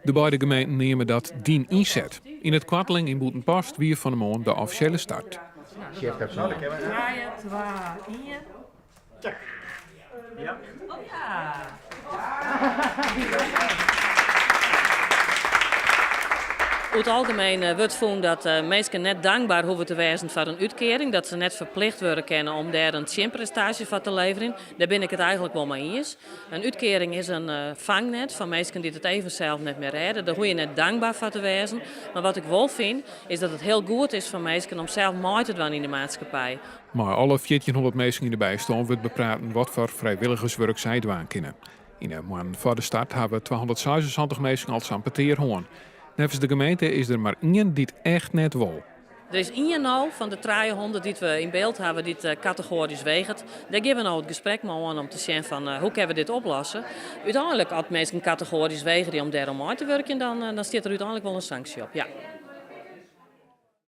De beide gemeenten nemen dat dien inzet. In het kwarteling in Boetenpost wie van de morgen de officiële start. Chef heeft zo. 3, 2, 1. Check. Ja. Oh ja. Over het algemeen wordt vonden dat mensen net dankbaar hoeven te wezen voor een uitkering. Dat ze net verplicht worden kennen om daar een tjimprestatie van te leveren. Daar ben ik het eigenlijk wel mee eens. Een uitkering is een vangnet van mensen die het even zelf net meer redden. Daar hoef je net dankbaar voor te wezen. Maar wat ik wel vind, is dat het heel goed is van mensen om zelf mee te doen in de maatschappij. Maar alle 1400 mensen die erbij staan wordt bepraten wat voor vrijwilligerswerk zij doen kunnen. In de maand voor de start hebben we 276 mensen als aan peteer hoorn. Nevens de gemeente is er maar één die het echt net wil. Er is één nou van de 300 die we in beeld hebben, die het categorisch weegt. Daar geven we nou het gesprek maar aan om te zien van hoe kunnen we dit oplossen. Uiteindelijk, als mensen categorisch wegen die om daarom uit te werken, dan staat er uiteindelijk wel een sanctie op. Ja.